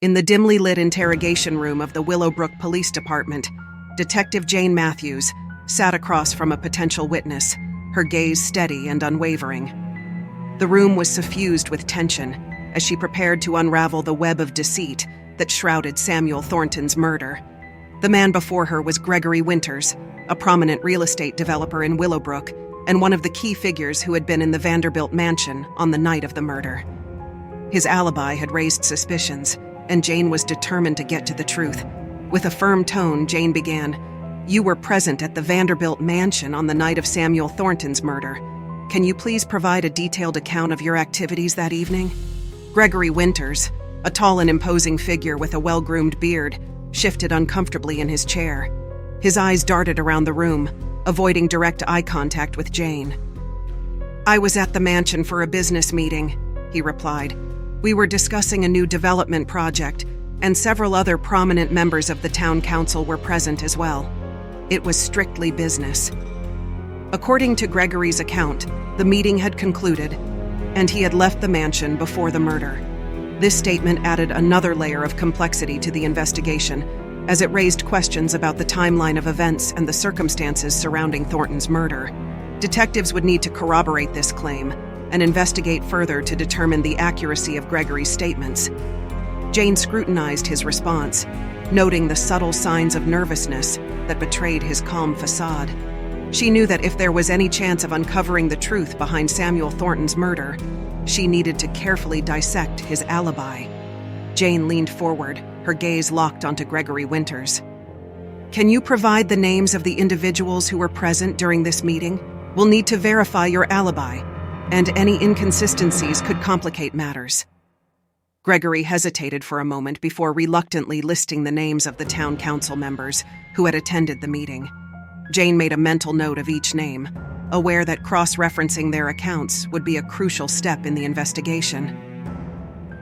In the dimly lit interrogation room of the Willowbrook Police Department, Detective Jane Matthews sat across from a potential witness, her gaze steady and unwavering. The room was suffused with tension as she prepared to unravel the web of deceit that shrouded Samuel Thornton's murder. The man before her was Gregory Winters, a prominent real estate developer in Willowbrook and one of the key figures who had been in the Vanderbilt mansion on the night of the murder. His alibi had raised suspicions, and Jane was determined to get to the truth. With a firm tone, Jane began, "You were present at the Vanderbilt mansion on the night of Samuel Thornton's murder. Can you please provide a detailed account of your activities that evening?" Gregory Winters, a tall and imposing figure with a well-groomed beard, shifted uncomfortably in his chair. His eyes darted around the room, avoiding direct eye contact with Jane. "I was at the mansion for a business meeting," he replied. "We were discussing a new development project, and several other prominent members of the town council were present as well. It was strictly business." According to Gregory's account, the meeting had concluded, and he had left the mansion before the murder. This statement added another layer of complexity to the investigation, as it raised questions about the timeline of events and the circumstances surrounding Thornton's murder. Detectives would need to corroborate this claim and investigate further to determine the accuracy of Gregory's statements. Jane scrutinized his response, noting the subtle signs of nervousness that betrayed his calm facade. She knew that if there was any chance of uncovering the truth behind Samuel Thornton's murder, she needed to carefully dissect his alibi. Jane leaned forward, her gaze locked onto Gregory Winters. "Can you provide the names of the individuals who were present during this meeting? We'll need to verify your alibi, and any inconsistencies could complicate matters." Gregory hesitated for a moment before reluctantly listing the names of the town council members who had attended the meeting. Jane made a mental note of each name, aware that cross-referencing their accounts would be a crucial step in the investigation.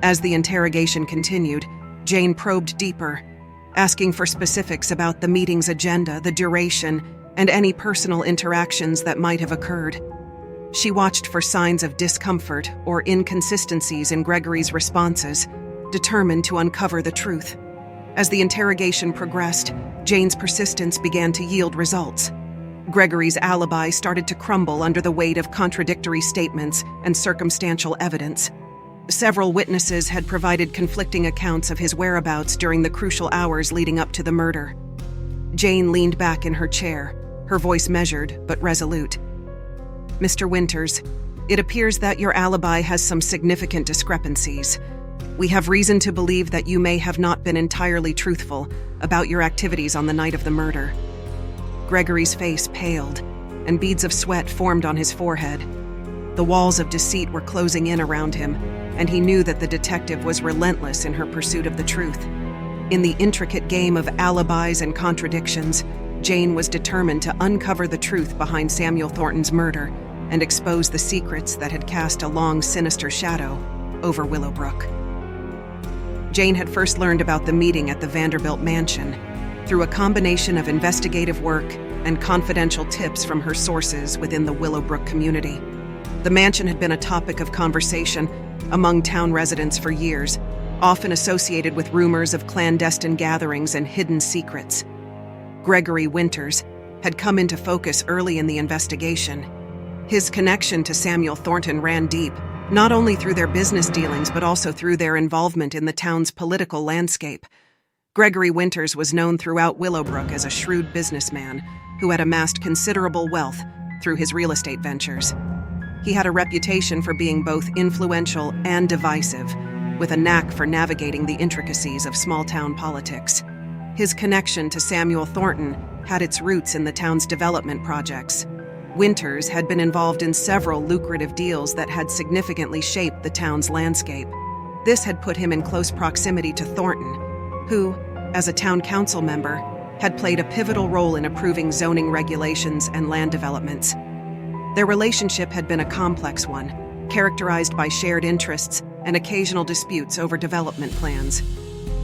As the interrogation continued, Jane probed deeper, asking for specifics about the meeting's agenda, the duration, and any personal interactions that might have occurred. She watched for signs of discomfort or inconsistencies in Gregory's responses, determined to uncover the truth. As the interrogation progressed, Jane's persistence began to yield results. Gregory's alibi started to crumble under the weight of contradictory statements and circumstantial evidence. Several witnesses had provided conflicting accounts of his whereabouts during the crucial hours leading up to the murder. Jane leaned back in her chair, her voice measured but resolute. "Mr. Winters, it appears that your alibi has some significant discrepancies. We have reason to believe that you may have not been entirely truthful about your activities on the night of the murder." Gregory's face paled, and beads of sweat formed on his forehead. The walls of deceit were closing in around him, and he knew that the detective was relentless in her pursuit of the truth. In the intricate game of alibis and contradictions, Jane was determined to uncover the truth behind Samuel Thornton's murder and expose the secrets that had cast a long, sinister shadow over Willowbrook. Jane had first learned about the meeting at the Vanderbilt mansion through a combination of investigative work and confidential tips from her sources within the Willowbrook community. The mansion had been a topic of conversation among town residents for years, often associated with rumors of clandestine gatherings and hidden secrets. Gregory Winters had come into focus early in the investigation. His connection to Samuel Thornton ran deep, not only through their business dealings but also through their involvement in the town's political landscape. Gregory Winters was known throughout Willowbrook as a shrewd businessman who had amassed considerable wealth through his real estate ventures. He had a reputation for being both influential and divisive, with a knack for navigating the intricacies of small-town politics. His connection to Samuel Thornton had its roots in the town's development projects. Winters had been involved in several lucrative deals that had significantly shaped the town's landscape. This had put him in close proximity to Thornton, who, as a town council member, had played a pivotal role in approving zoning regulations and land developments. Their relationship had been a complex one, characterized by shared interests and occasional disputes over development plans.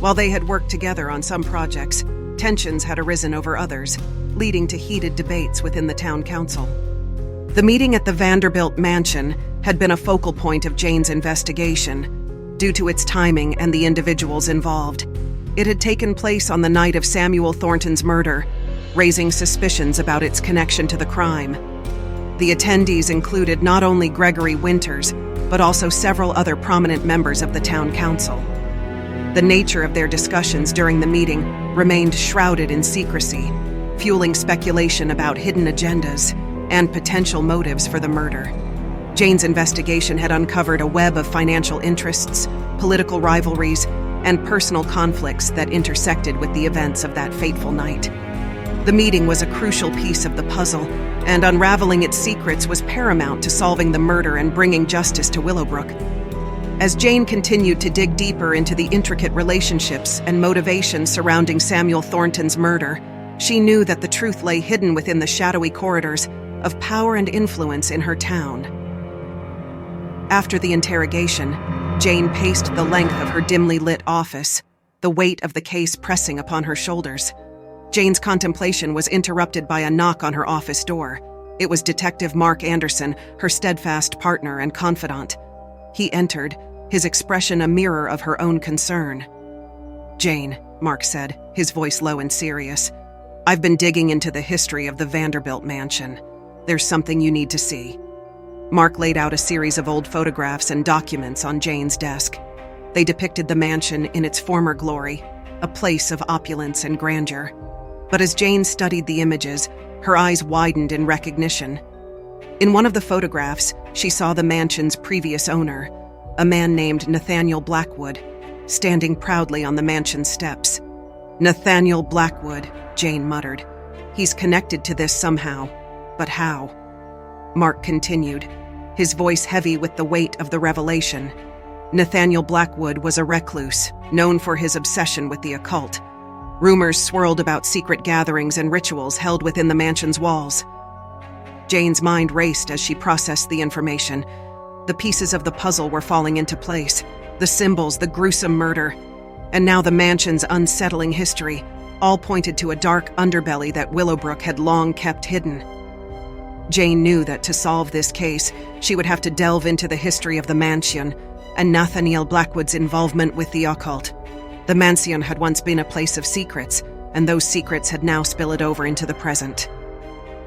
While they had worked together on some projects, tensions had arisen over others, leading to heated debates within the town council. The meeting at the Vanderbilt mansion had been a focal point of Jane's investigation. due to its timing and the individuals involved. It had taken place on the night of Samuel Thornton's murder, raising suspicions about its connection to the crime. The attendees included not only Gregory Winters, but also several other prominent members of the town council. The nature of their discussions during the meeting remained shrouded in secrecy, fueling speculation about hidden agendas and potential motives for the murder. Jane's investigation had uncovered a web of financial interests, political rivalries, and personal conflicts that intersected with the events of that fateful night. The meeting was a crucial piece of the puzzle, and unraveling its secrets was paramount to solving the murder and bringing justice to Willowbrook. As Jane continued to dig deeper into the intricate relationships and motivations surrounding Samuel Thornton's murder, she knew that the truth lay hidden within the shadowy corridors of power and influence in her town. After the interrogation, Jane paced the length of her dimly lit office, the weight of the case pressing upon her shoulders. Jane's contemplation was interrupted by a knock on her office door. It was Detective Mark Anderson, her steadfast partner and confidant. He entered, his expression a mirror of her own concern. "Jane," Mark said, his voice low and serious, "I've been digging into the history of the Vanderbilt mansion. There's something you need to see." Mark laid out a series of old photographs and documents on Jane's desk. They depicted the mansion in its former glory, a place of opulence and grandeur. But as Jane studied the images, her eyes widened in recognition. In one of the photographs, she saw the mansion's previous owner, a man named Nathaniel Blackwood, standing proudly on the mansion's steps. "Nathaniel Blackwood," Jane muttered. "He's connected to this somehow. But how?" Mark continued, his voice heavy with the weight of the revelation. Nathaniel Blackwood was a recluse, known for his obsession with the occult. Rumors swirled about secret gatherings and rituals held within the mansion's walls. Jane's mind raced as she processed the information. The pieces of the puzzle were falling into place, the symbols, the gruesome murder, and now the mansion's unsettling history, all pointed to a dark underbelly that Willowbrook had long kept hidden. Jane knew that to solve this case, she would have to delve into the history of the mansion and Nathaniel Blackwood's involvement with the occult. The mansion had once been a place of secrets, and those secrets had now spilled over into the present.